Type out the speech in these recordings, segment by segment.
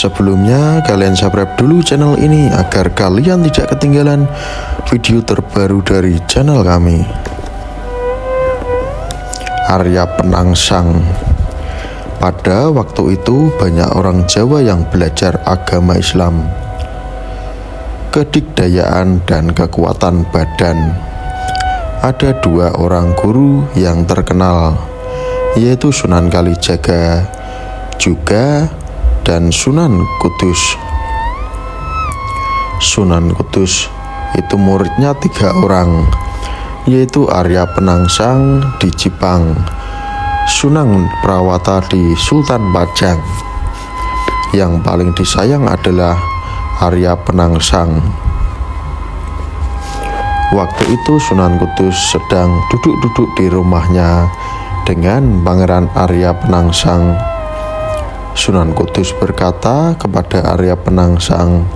Sebelumnya kalian subscribe dulu channel ini agar kalian tidak ketinggalan video terbaru dari channel kami. Arya Penangsang. Pada waktu itu banyak orang Jawa yang belajar agama Islam, kedikdayaan dan kekuatan badan. Ada dua orang guru yang terkenal, yaitu Sunan Kalijaga juga dan Sunan Kudus. Sunan Kudus itu muridnya 3 orang, yaitu Arya Penangsang di Jipang, Sunan Prawata di Sultan Pajang. Yang paling disayang adalah Arya Penangsang. Waktu itu Sunan Kudus sedang duduk-duduk di rumahnya dengan Pangeran Arya Penangsang. Sunan Kudus berkata kepada Arya Penangsang,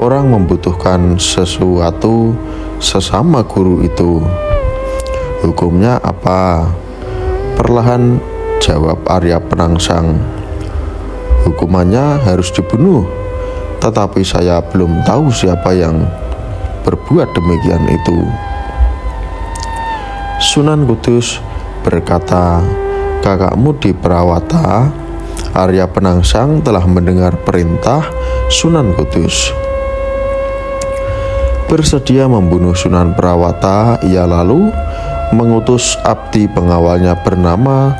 "Orang membutuhkan sesuatu sesama guru itu. Hukumnya apa?" Perlahan jawab Arya Penangsang, "Hukumannya harus dibunuh, tetapi saya belum tahu siapa yang berbuat demikian itu." Sunan Kudus berkata, "Kakakmu di Prawata, Arya Penangsang telah mendengar perintah Sunan Kudus. Bersedia membunuh Sunan Prawata, ia lalu mengutus abdi pengawalnya bernama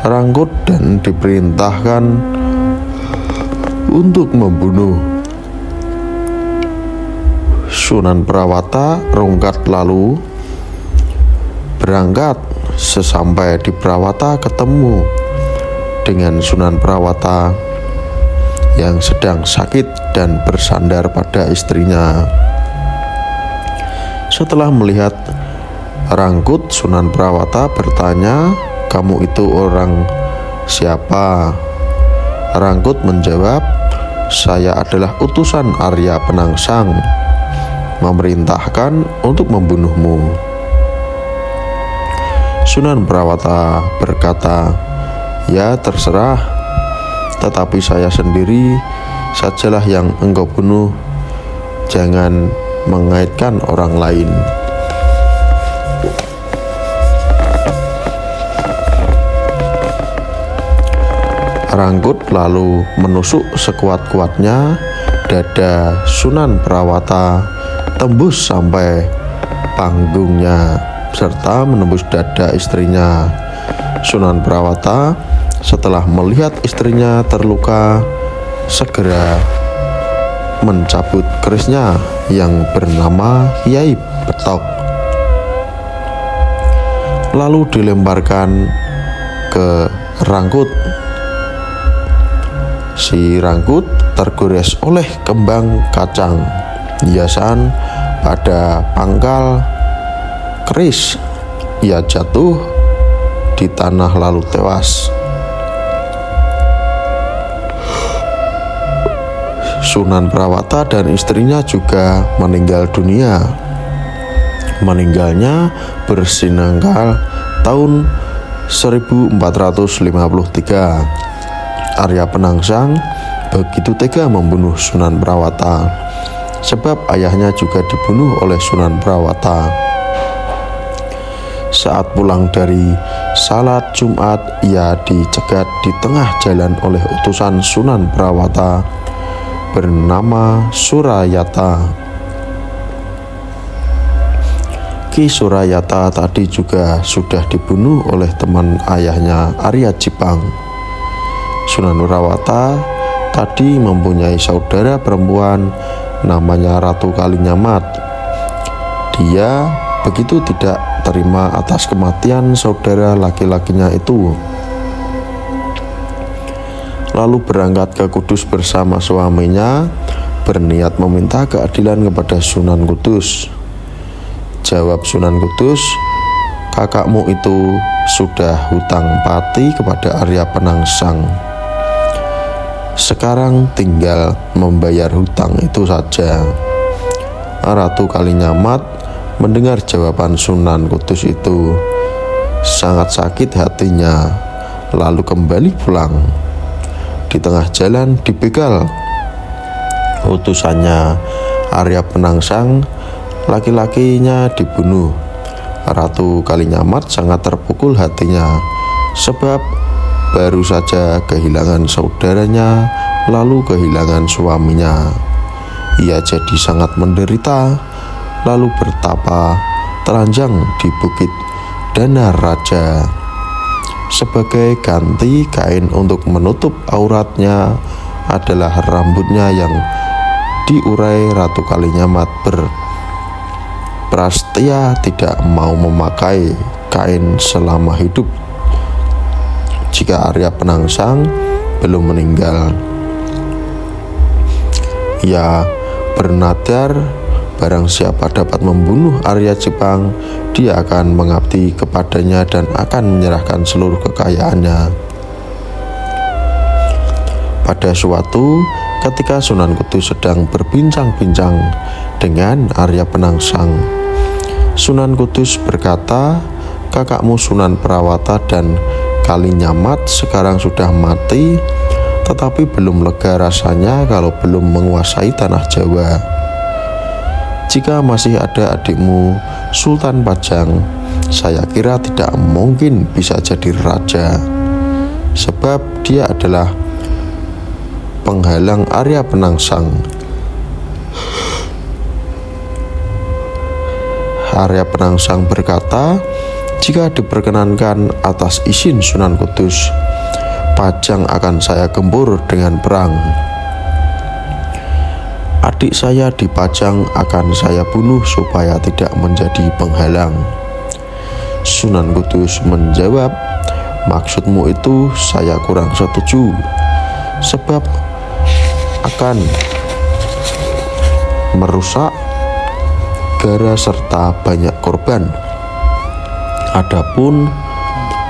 Rangkut dan diperintahkan untuk membunuh Sunan Prawata. Rungkat lalu berangkat. Sesampai di Prawata ketemu dengan Sunan Prawata yang sedang sakit dan bersandar pada istrinya. Setelah melihat Rangkut, Sunan Prawata bertanya, "Kamu itu orang siapa?" Rangkut menjawab, "Saya adalah utusan Arya Penangsang, memerintahkan untuk membunuhmu." Sunan Prawata berkata, "Ya terserah, tetapi saya sendiri sajalah yang engkau bunuh, jangan mengaitkan orang lain." Rangkut lalu menusuk sekuat-kuatnya dada Sunan Prawata, tembus sampai panggungnya serta menembus dada istrinya. Sunan Prawata setelah melihat istrinya terluka segera mencabut kerisnya yang bernama Hyai Betok, lalu dilemparkan ke Rangkut. Si Rangkut tergores oleh kembang kacang hiasan pada pangkal keris. Ia jatuh di tanah lalu tewas. Sunan Prawata dan istrinya juga meninggal dunia. Meninggalnya bersinangkal tahun 1453. Arya Penangsang begitu tega membunuh Sunan Prawata, sebab ayahnya juga dibunuh oleh Sunan Prawata. Saat pulang dari salat Jumat, ia dicegat di tengah jalan oleh utusan Sunan Prawata bernama Surayata. Ki Surayata tadi juga sudah dibunuh oleh teman ayahnya Arya Jipang. Sunan Prawata tadi mempunyai saudara perempuan namanya Ratu Kalinyamat. Dia begitu tidak terima atas kematian saudara laki-lakinya itu, lalu berangkat ke Kudus bersama suaminya, berniat meminta keadilan kepada Sunan Kudus. Jawab Sunan Kudus, "Kakakmu itu sudah hutang pati kepada Arya Penangsang. Sekarang tinggal membayar hutang itu saja." Ratu Kalinyamat mendengar jawaban Sunan Kudus itu, sangat sakit hatinya, lalu kembali pulang. Di tengah jalan dibegal utusannya Arya Penangsang, laki-lakinya dibunuh. Ratu Kalinyamat sangat terpukul hatinya, sebab baru saja kehilangan saudaranya, lalu kehilangan suaminya. Ia jadi sangat menderita, lalu bertapa telanjang di Bukit Dana Raja. Sebagai ganti, kain untuk menutup auratnya adalah rambutnya yang diurai Ratu Kalinyamat berprastia tidak mau memakai kain selama hidup jika Arya Penangsang belum meninggal. Ia bernadar, barang siapa dapat membunuh Arya Jepang, dia akan mengabdi kepadanya dan akan menyerahkan seluruh kekayaannya. Pada suatu ketika Sunan Kudus sedang berbincang-bincang dengan Arya Penangsang, Sunan Kudus berkata, "Kakakmu Sunan Prawata dan Kalinyamat sekarang sudah mati, tetapi belum lega rasanya kalau belum menguasai tanah Jawa. Jika masih ada adikmu Sultan Pajang, saya kira tidak mungkin bisa jadi raja, sebab dia adalah penghalang Arya Penangsang." Arya Penangsang berkata, "Jika diperkenankan atas izin Sunan Kudus, Pajang akan saya gempur dengan perang. Adik saya di Pajang akan saya bunuh supaya tidak menjadi penghalang." Sunan Kudus menjawab, "Maksudmu itu saya kurang setuju, sebab akan merusak gara serta banyak korban. Adapun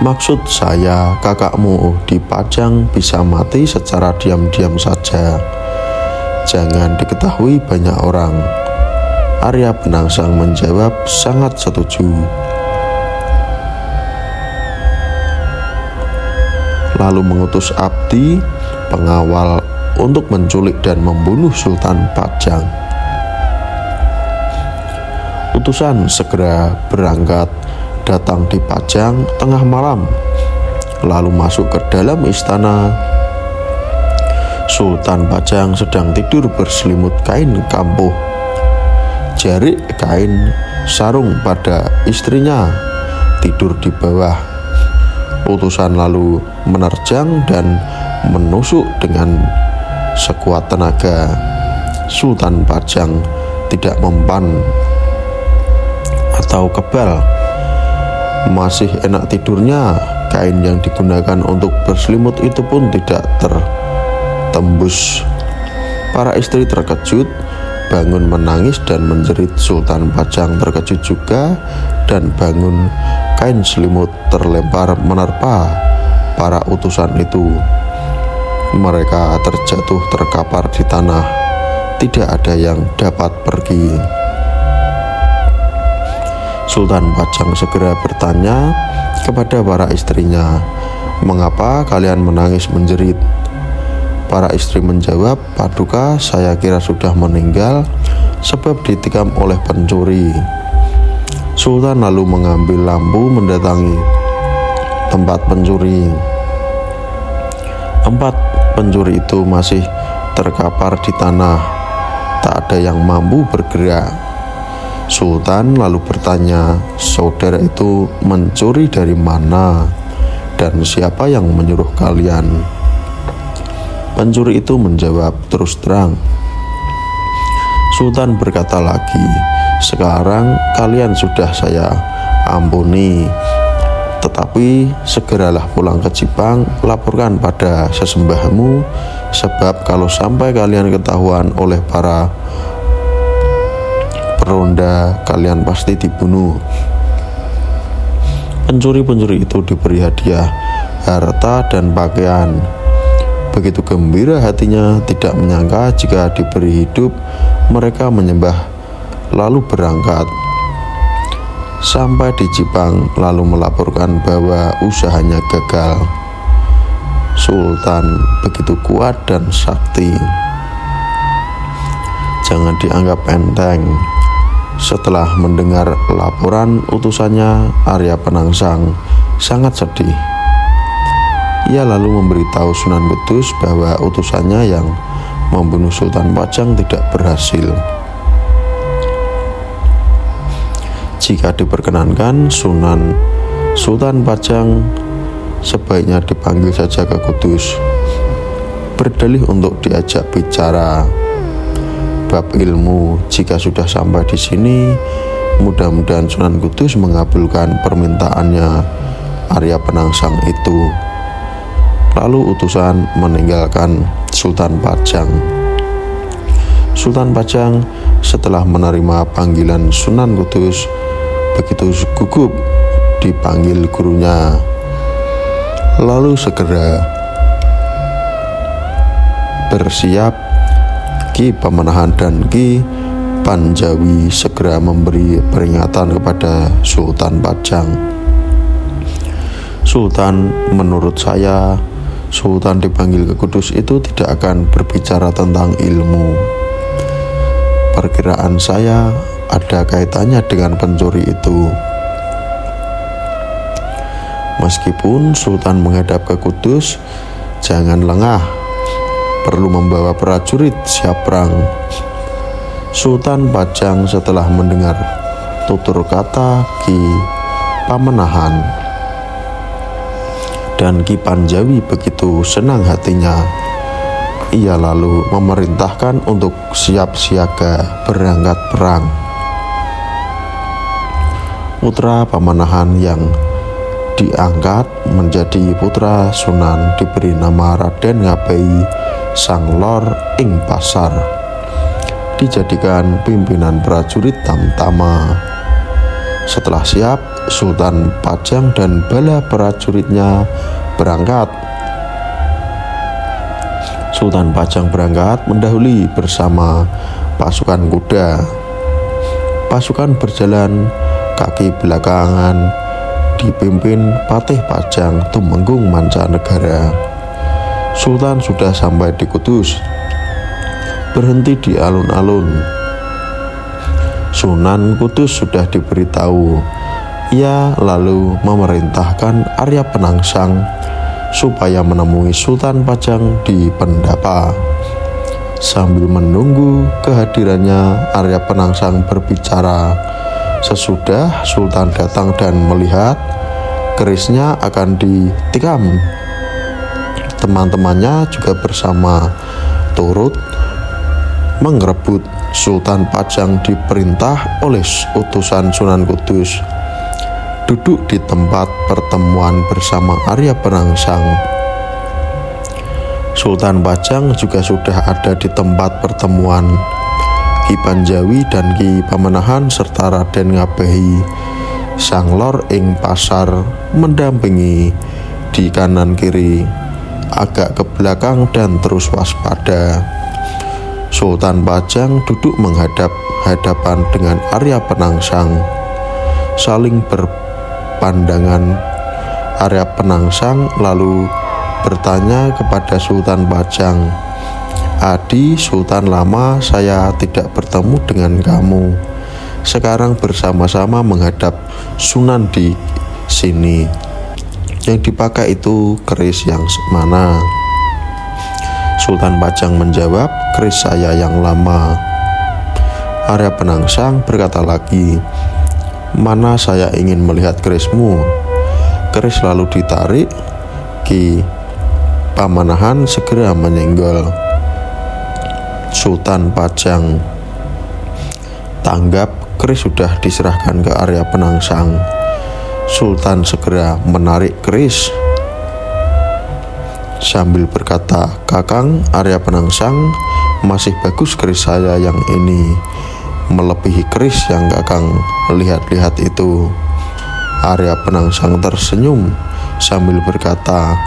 maksud saya, kakakmu di Pajang bisa mati secara diam-diam saja, jangan diketahui banyak orang." Arya Penangsang menjawab, "Sangat setuju." Lalu mengutus abdi pengawal untuk menculik dan membunuh Sultan Pajang. Utusan segera berangkat datang di Pajang tengah malam, lalu masuk ke dalam istana. Sultan Pajang sedang tidur berselimut kain kampuh. Jarik kain sarung pada istrinya tidur di bawah. Utusan lalu menerjang dan menusuk dengan sekuat tenaga. Sultan Pajang tidak mempan atau kebal, masih enak tidurnya. Kain yang digunakan untuk berselimut itu pun tidak tertembus. Para istri terkejut, bangun menangis dan menjerit. Sultan Pajang terkejut juga dan bangun. Kain selimut terlempar menerpa para utusan itu. Mereka terjatuh terkapar di tanah, tidak ada yang dapat pergi. Sultan Pajang segera bertanya kepada para istrinya, "Mengapa kalian menangis menjerit?" Para istri menjawab, "Paduka, saya kira sudah meninggal sebab ditikam oleh pencuri." Sultan lalu mengambil lampu mendatangi tempat pencuri. 4 pencuri itu masih terkapar di tanah, tak ada yang mampu bergerak. Sultan lalu bertanya, "Saudara itu mencuri dari mana dan siapa yang menyuruh kalian?" Pencuri itu menjawab terus terang. Sultan berkata lagi, "Sekarang kalian sudah saya ampuni, tetapi segeralah pulang ke Jipang, laporkan pada sesembahmu, sebab kalau sampai kalian ketahuan oleh para peronda, kalian pasti dibunuh." Pencuri-pencuri itu diberi hadiah harta dan pakaian. Begitu gembira hatinya, tidak menyangka jika diberi hidup mereka menyembah, lalu berangkat sampai di Jipang, lalu melaporkan bahwa usahanya gagal. Sultan begitu kuat dan sakti. Jangan dianggap enteng. Setelah mendengar laporan utusannya, Arya Penangsang sangat sedih. Ia lalu memberitahu Sunan Kudus bahwa utusannya yang membunuh Sultan Pajang tidak berhasil. Jika diperkenankan, Sultan Pajang sebaiknya dipanggil saja ke Kudus, berdalih untuk diajak bicara bab ilmu. Jika sudah sampai di sini, mudah-mudahan Sunan Kudus mengabulkan permintaannya Arya Penangsang itu. Lalu utusan meninggalkan Sultan Pajang. Sultan Pajang setelah menerima panggilan Sunan Kudus begitu gugup dipanggil gurunya. Lalu segera bersiap. Ki Pamenahan dan Ki Panjawi segera memberi peringatan kepada Sultan Pajang. Sultan, menurut saya, Sultan dipanggil ke Kudus itu tidak akan berbicara tentang ilmu. Perkiraan saya ada kaitannya dengan pencuri itu. Meskipun Sultan menghadap ke Kudus, jangan lengah, perlu membawa prajurit siap perang. Sultan Pajang setelah mendengar tutur kata Ki Pamenahan dan Ki Panjawi begitu senang hatinya. Ia lalu memerintahkan untuk siap siaga berangkat perang. Putra Pamenahan yang diangkat menjadi putra Sunan diberi nama Raden Ngabei Sanglor ing Pasar, dijadikan pimpinan prajurit Tamtama. Setelah siap, Sultan Pajang dan bala prajuritnya berangkat. Sultan Pajang berangkat mendahului bersama pasukan kuda. Pasukan berjalan kaki belakangan dipimpin Patih Pajang Tumenggung Mancanegara. Sultan sudah sampai di Kudus, berhenti di alun-alun. Sunan Kudus sudah diberitahu. Ia lalu memerintahkan Arya Penangsang supaya menemui Sultan Pajang di Pendapa. Sambil menunggu kehadirannya, Arya Penangsang berbicara. Sesudah Sultan datang dan melihat kerisnya akan ditikam, teman-temannya juga bersama turut mengerebut. Sultan Pajang diperintah oleh utusan Sunan Kudus duduk di tempat pertemuan bersama Arya Penangsang. Sultan Pajang juga sudah ada di tempat pertemuan. Ki Panjawi dan Ki Pamenahan serta Raden Ngabei Sanglor ing Pasar mendampingi di kanan kiri, agak ke belakang dan terus waspada. Sultan Pajang duduk menghadap-hadapan dengan Arya Penangsang, saling berpandangan. Arya Penangsang lalu bertanya kepada Sultan Pajang, "Adi Sultan, lama saya tidak bertemu dengan kamu. Sekarang bersama-sama menghadap Sunan di sini. Yang dipakai itu keris yang mana?" Sultan Pajang menjawab, "Keris saya yang lama." Arya Penangsang berkata lagi, "Mana saya ingin melihat kerismu." Keris lalu ditarik. Ki Pamenahan segera menyenggol. Sultan Pajang tanggap keris sudah diserahkan ke Arya Penangsang. Sultan segera menarik keris sambil berkata, "Kakang Arya Penangsang, masih bagus keris saya yang ini, melebihi keris yang Kakang lihat-lihat itu." Arya Penangsang tersenyum sambil berkata,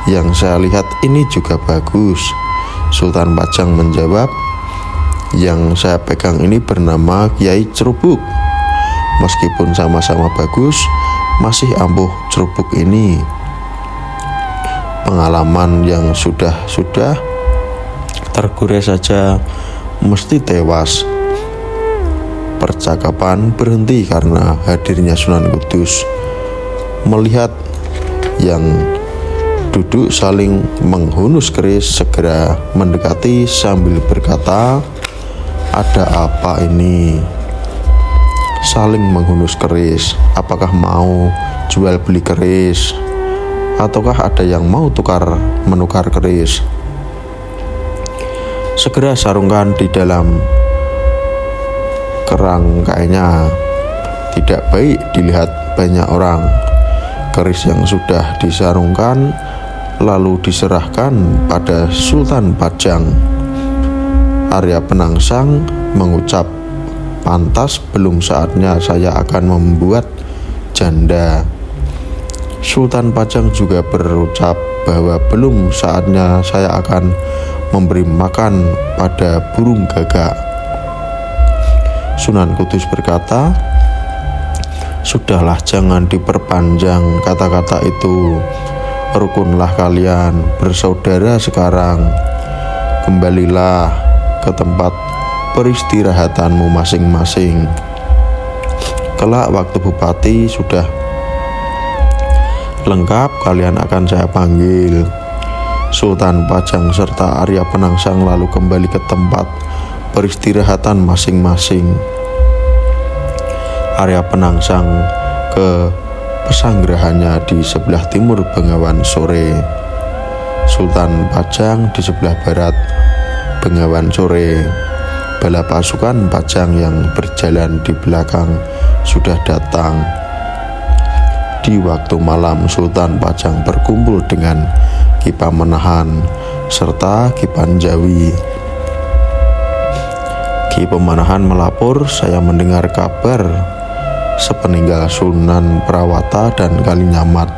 "Yang saya lihat ini juga bagus." Sultan Pajang menjawab, "Yang saya pegang ini bernama Kiai Cerubuk. Meskipun sama-sama bagus, masih ampuh cerubuk ini." pengalaman yang sudah tergores saja mesti tewas. Percakapan berhenti karena hadirnya Sunan Kudus. Melihat yang duduk saling menghunus keris, segera mendekati sambil berkata, "Ada apa ini?" Saling menghunus keris. Apakah mau jual beli keris? Ataukah ada yang mau menukar keris? Segera sarungkan di dalam kerangkainya. Tidak baik dilihat banyak orang. Keris yang sudah disarungkan lalu diserahkan pada Sultan Pajang. Arya Penangsang mengucap, "Pantas belum saatnya saya akan membuat janda." Sultan Pajang juga berucap bahwa belum saatnya saya akan memberi makan pada burung gagak. Sunan Kudus berkata, "Sudahlah, jangan diperpanjang kata-kata itu. Rukunlah kalian, bersaudara sekarang. Kembalilah ke tempat peristirahatanmu masing-masing. Kelak waktu bupati sudah lengkap, kalian akan saya panggil." Sultan Pajang serta Arya Penangsang lalu kembali ke tempat peristirahatan masing-masing. Arya Penangsang ke pesanggerahannya di sebelah timur Bengawan Sore. Sultan Pajang di sebelah barat Bengawan Sore. Bala pasukan Pajang yang berjalan di belakang sudah datang. Di waktu malam, Sultan Pajang berkumpul dengan Ki Pamanahan serta Ki Panjawi. Ki Pamanahan melapor, "Saya mendengar kabar sepeninggal Sunan Prawata dan Kalinyamat.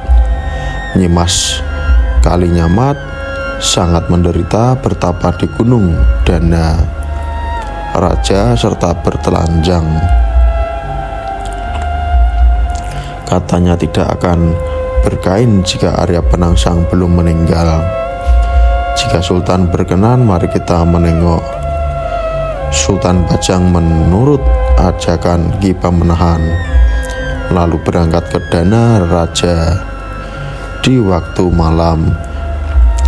Nyimas Kalinyamat sangat menderita bertapa di Gunung Dana Raja serta bertelanjang. Katanya tidak akan berkain jika Arya Penangsang belum meninggal. Jika Sultan berkenan, mari kita menengok." Sultan Pajang menurut ajakan Ki Pamanahan, lalu berangkat ke Dana Raja. Di waktu malam,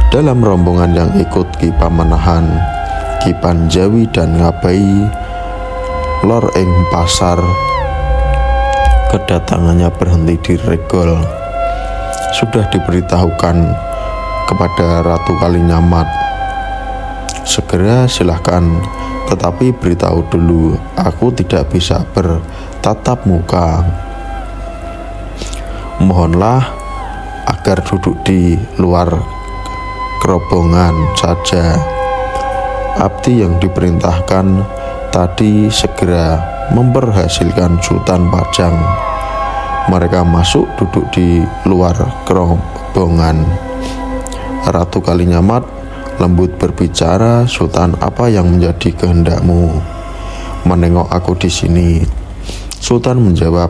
dalam rombongan yang ikut Ki Pamanahan, Ki Panjawi dan Ngabai lor ing pasar. Kedatangannya berhenti di Regol. Sudah diberitahukan kepada Ratu Kalinyamat, "Segera silahkan, tetapi beritahu dulu, aku tidak bisa bertatap muka. Mohonlah agar duduk di luar kerobongan saja." Abdi yang diperintahkan tadi segera memperhasilkan Sultan Pajang. Mereka masuk duduk di luar kerobongan. Ratu Kalinyamat lembut berbicara, "Sultan, apa yang menjadi kehendakmu? Menengok aku di sini." Sultan menjawab,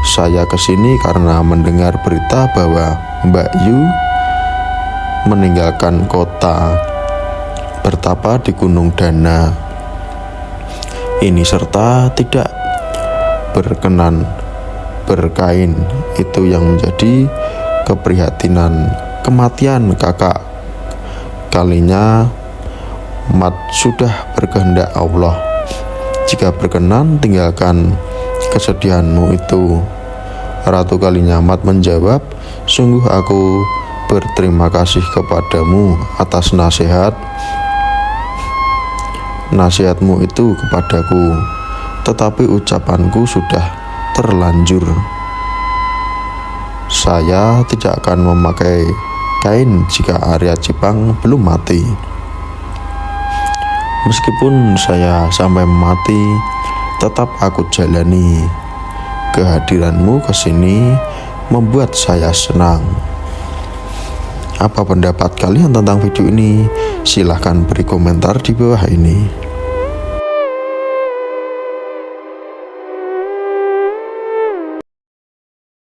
"Saya kesini karena mendengar berita bahwa Mbak Yu meninggalkan kota, bertapa di Gunung Dana ini serta tidak berkenan berkain. Itu yang menjadi keprihatinan. Kematian kakak kalinya mat sudah berkehendak Allah. Jika berkenan, tinggalkan kesedihanmu itu." Ratu Kalinyamat menjawab, "Sungguh aku berterima kasih kepadamu atas nasihatmu itu kepadaku, tetapi ucapanku sudah terlanjur. Saya tidak akan memakai kain jika Arya Cipang belum mati. Meskipun saya sampai mati, tetap aku jalani. Kehadiranmu ke sini membuat saya senang." Apa pendapat kalian tentang video ini? Silahkan beri komentar di bawah ini.